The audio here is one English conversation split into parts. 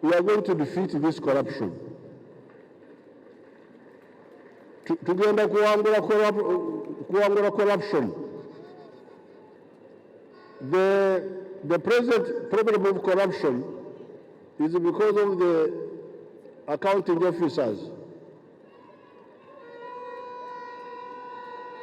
we are going to defeat this corruption. Tugenda kuwangula corruption. The present problem of corruption is because of the accounting officers.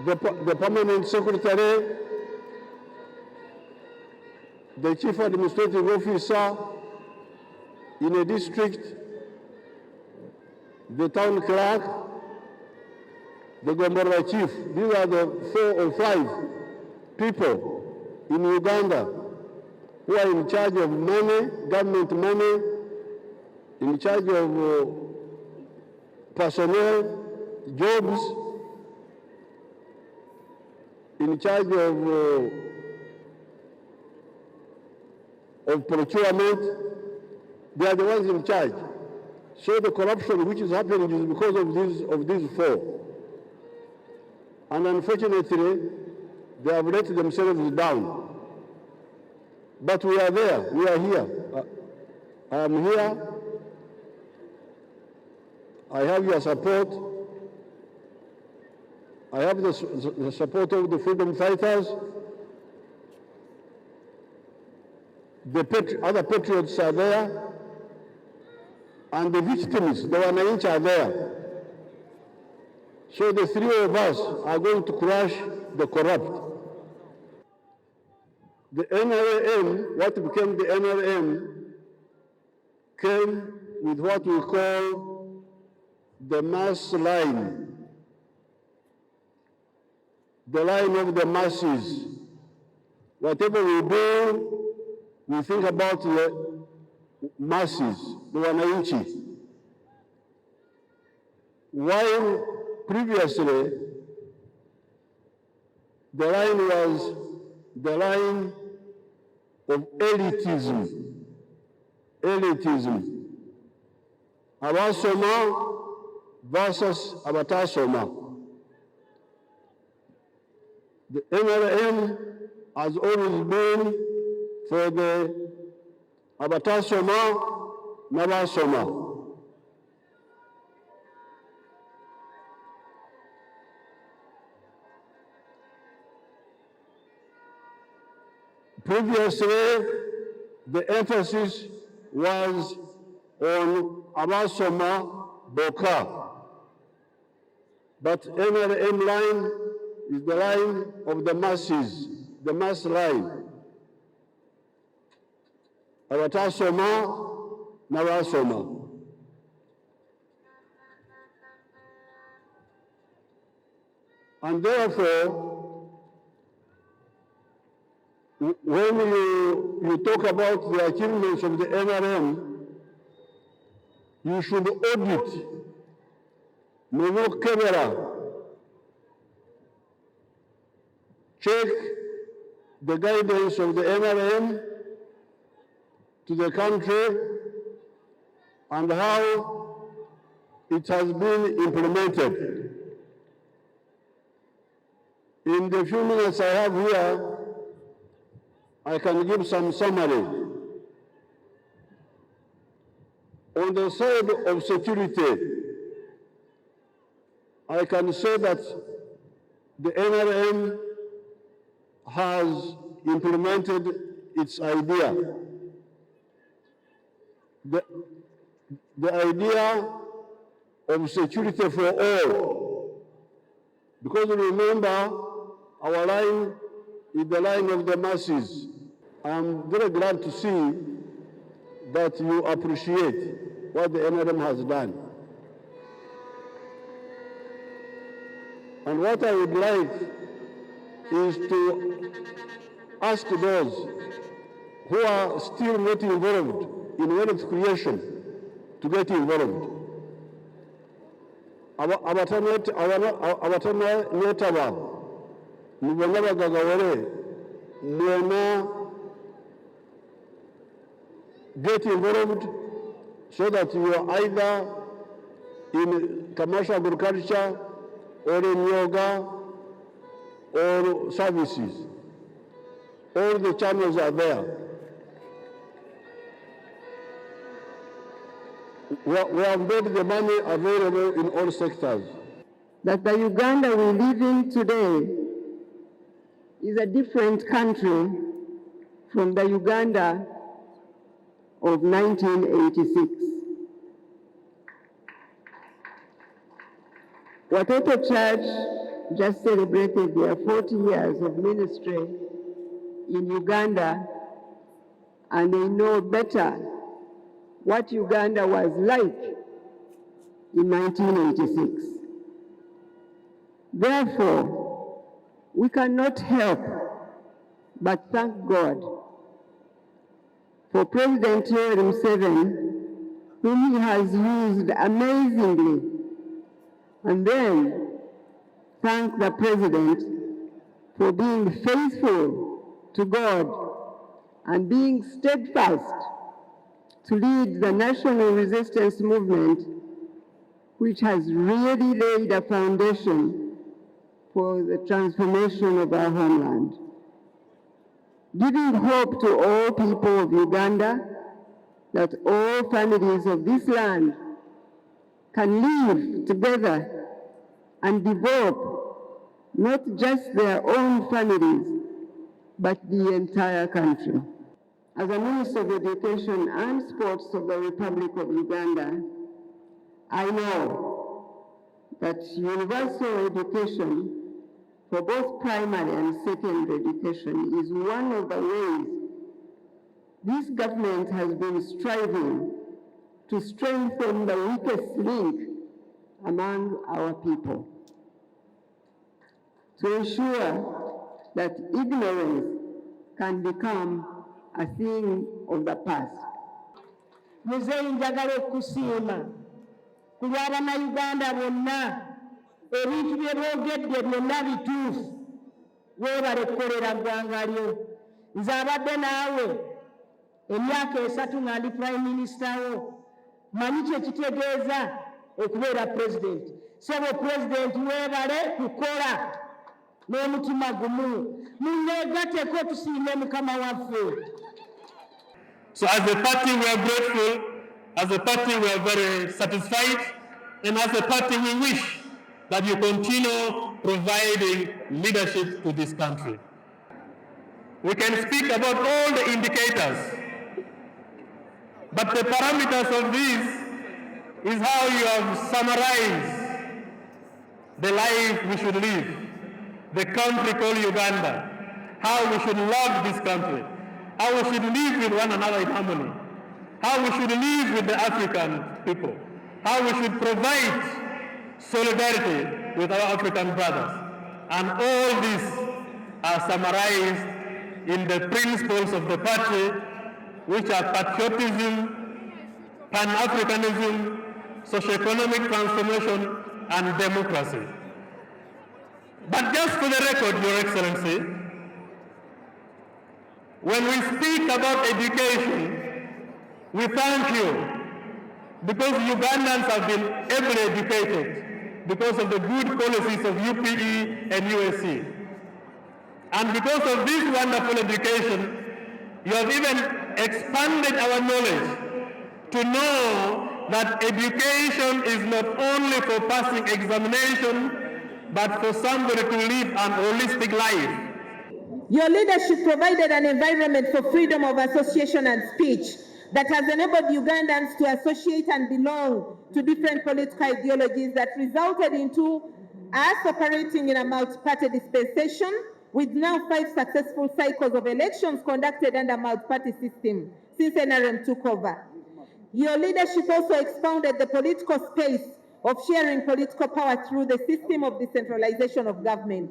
The permanent secretary, the chief administrative officer in a district, the town clerk, the Gombora chief. These are the 4 or 5 people in Uganda who are in charge of money, government money, in charge of personnel, jobs, in charge of procurement. They are the ones in charge. So the corruption which is happening is because of these 4. And unfortunately, they have let themselves down. But we are there, we are here. I am here. I have your support. I have the support of the freedom fighters. The other patriots are there. And the victims, the wananchi, are there. So the 3 of us are going to crush the corrupt. The NRM, what became the NRM, came with what we call the mass line. The line of the masses. Whatever we do, we think about the masses, the wananchi. While previously, the line was the line of elitism. Elitism. Abasoma versus abatasoma. The NRM has always been for the abatasoma n'abasoma. Previously, the emphasis was on abasoma boka. But NRM line is the line of the masses, the mass line. Abatasoma n'abasoma. And therefore, when you talk about the achievements of the NRM, you should audit, check the guidance of the NRM to the country and how it has been implemented. In the few minutes I have here, I can give some summary. On the side of security, I can say that the NRM has implemented its idea. The idea of security for all. Because remember, our line is the line of the masses. I'm very glad to see that you appreciate what the NRM has done. And what I would like is to ask those who are still not involved in wealth creation to get involved. Abatanetaba, mubona bagagawale, mwena get involved so that you are either in commercial agriculture or in yoga or services. All the channels are there. We have made the money available in all sectors. That the Uganda we live in today is a different country from the Uganda of 1986. Watoto Church just celebrated their 40 years of ministry in Uganda, and they know better what Uganda was like in 1986. Therefore, we cannot help but thank God for President Museveni, whom he has used amazingly, and then thank the President for being faithful to God and being steadfast to lead the national resistance movement, which has really laid a foundation for the transformation of our homeland. Giving hope to all people of Uganda that all families of this land can live together and develop not just their own families, but the entire country. As a Minister of Education and Sports of the Republic of Uganda, I know that universal education for both primary and secondary education is one of the ways this government has been striving to strengthen the weakest link among our people, to ensure that ignorance can become a thing of the past. Muzeeyi njagala okusiima ku lw'Abannayuganda bonna, ebintu bye boogedde byonna bituufu, weebale kukolera ggwanga lyo. Nze abadde naawe emyaka 3 nga ndi Prime Minister wo, manyi kye kitegeeza okubeera President. Sebo President, weebale kukola n'omutima gumu, munneegatteko tusiime Mukama waffe. So as a party we are grateful, as a party we are very satisfied, and as a party we wish that you continue providing leadership to this country. We can speak about all the indicators, but the parameters of this is how you have summarized the life we should live, the country called Uganda, how we should love this country, how we should live with one another in harmony, how we should live with the African people, how we should provide solidarity with our African brothers. And all these are summarized in the principles of the party, which are patriotism, Pan-Africanism, socio-economic transformation, and democracy. But just for the record, Your Excellency, when we speak about education, we thank you because Ugandans have been ably educated because of the good policies of UPE and USC. And because of this wonderful education, you have even expanded our knowledge to know that education is not only for passing examination, but for somebody to live an holistic life. Your leadership provided an environment for freedom of association and speech that has enabled Ugandans to associate and belong to different political ideologies that resulted into us operating in a multi-party dispensation with now 5 successful cycles of elections conducted under multi-party system since NRM took over. Your leadership also expounded the political space of sharing political power through the system of decentralization of government.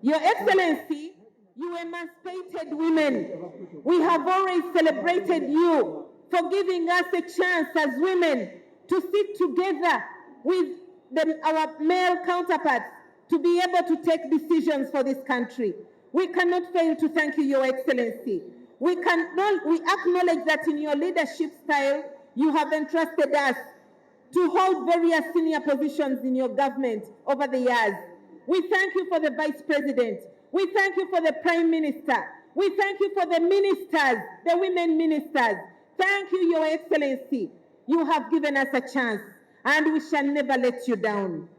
Your Excellency, you emancipated women. We have always celebrated you for giving us a chance as women to sit together with our male counterparts to be able to take decisions for this country. We cannot fail to thank you, Your Excellency. We acknowledge that in your leadership style, you have entrusted us to hold various senior positions in your government over the years. We thank you for the Vice President. We thank you for the Prime Minister. We thank you for the ministers, the women ministers. Thank you, Your Excellency. You have given us a chance, and we shall never let you down.